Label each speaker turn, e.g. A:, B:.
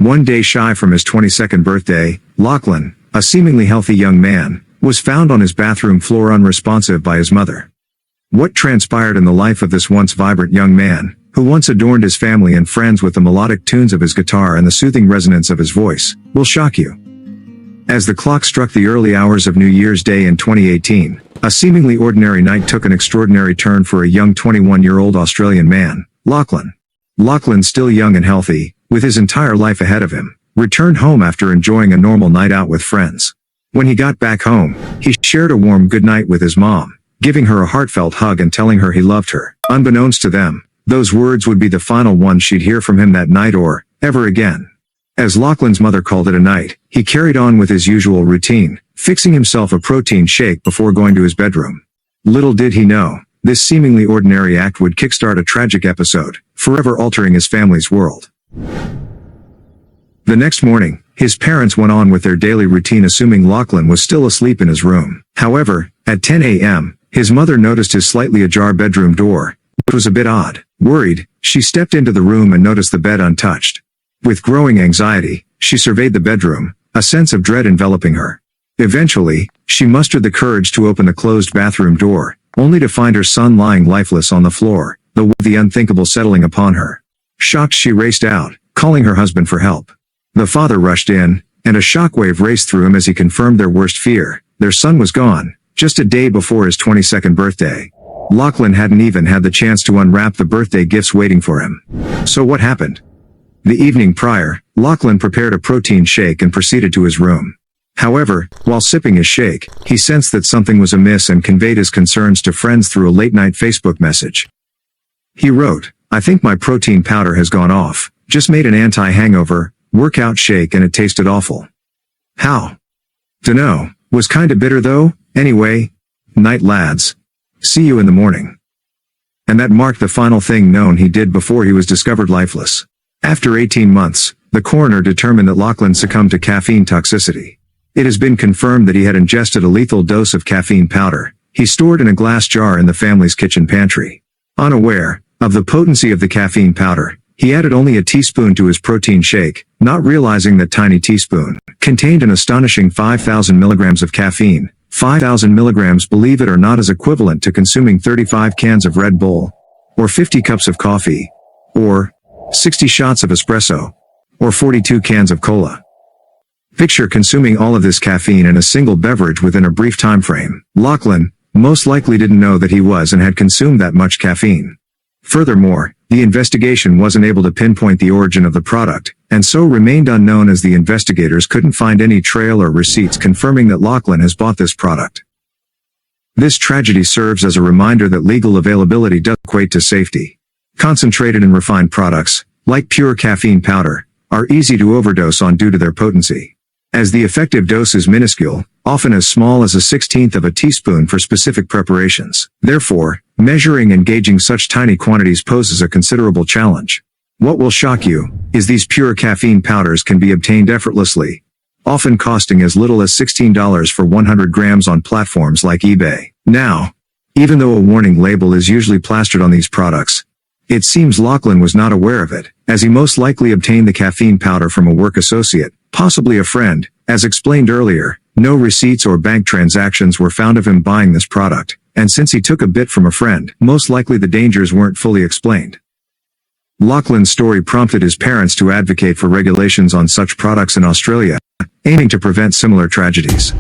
A: One day shy from his 22nd birthday, Lachlan, a seemingly healthy young man, was found on his bathroom floor unresponsive by his mother. What transpired in the life of this once vibrant young man, who once adorned his family and friends with the melodic tunes of his guitar and the soothing resonance of his voice, will shock you. As the clock struck the early hours of New Year's Day in 2018, a seemingly ordinary night took an extraordinary turn for a young 21-year-old Australian man, Lachlan. Lachlan, still young and healthy, with his entire life ahead of him, returned home after enjoying a normal night out with friends. When he got back home, he shared a warm goodnight with his mom, giving her a heartfelt hug and telling her he loved her. Unbeknownst to them, those words would be the final ones she'd hear from him that night or ever again. As Lachlan's mother called it a night, he carried on with his usual routine, fixing himself a protein shake before going to his bedroom. Little did he know, this seemingly ordinary act would kickstart a tragic episode, forever altering his family's world. The next morning, his parents went on with their daily routine assuming Lachlan was still asleep in his room. However, at 10 a.m., his mother noticed his slightly ajar bedroom door, which was a bit odd. Worried, she stepped into the room and noticed the bed untouched. With growing anxiety, she surveyed the bedroom, a sense of dread enveloping her. Eventually, she mustered the courage to open the closed bathroom door, only to find her son lying lifeless on the floor, the unthinkable settling upon her. Shocked, she raced out, calling her husband for help. The father rushed in, and a shockwave raced through him as he confirmed their worst fear. Their son was gone, just a day before his 22nd birthday. Lachlan hadn't even had the chance to unwrap the birthday gifts waiting for him. So what happened? The evening prior, Lachlan prepared a protein shake and proceeded to his room. However, while sipping his shake, he sensed that something was amiss and conveyed his concerns to friends through a late-night Facebook message. He wrote, "I think my protein powder has gone off. Just made an anti-hangover workout shake and it tasted awful. How? Dunno, was kinda bitter though. Anyway, night lads. See you in the morning." And that marked the final thing known he did before he was discovered lifeless. After 18 months, the coroner determined that Lachlan succumbed to caffeine toxicity. It has been confirmed that he had ingested a lethal dose of caffeine powder he stored in a glass jar in the family's kitchen pantry. Unaware of the potency of the caffeine powder, he added only a teaspoon to his protein shake, not realizing that tiny teaspoon contained an astonishing 5,000 milligrams of caffeine. 5,000 milligrams, believe it or not, is equivalent to consuming 35 cans of Red Bull, or 50 cups of coffee, or 60 shots of espresso, or 42 cans of cola. Picture consuming all of this caffeine in a single beverage within a brief time frame. Lachlan most likely didn't know that he was and had consumed that much caffeine. Furthermore, the investigation wasn't able to pinpoint the origin of the product, and so remained unknown as the investigators couldn't find any trail or receipts confirming that Lachlan has bought this product. This tragedy serves as a reminder that legal availability does equate to safety. Concentrated and refined products, like pure caffeine powder, are easy to overdose on due to their potency. As the effective dose is minuscule, often as small as a 1/16th of a teaspoon for specific preparations. Therefore, measuring and gauging such tiny quantities poses a considerable challenge. What will shock you is these pure caffeine powders can be obtained effortlessly, often costing as little as $16 for 100 grams on platforms like eBay. Now, even though a warning label is usually plastered on these products, it seems Lachlan was not aware of it, as he most likely obtained the caffeine powder from a work associate, possibly a friend. As explained earlier, no receipts or bank transactions were found of him buying this product, and since he took a bit from a friend, most likely the dangers weren't fully explained. Lachlan's story prompted his parents to advocate for regulations on such products in Australia, aiming to prevent similar tragedies.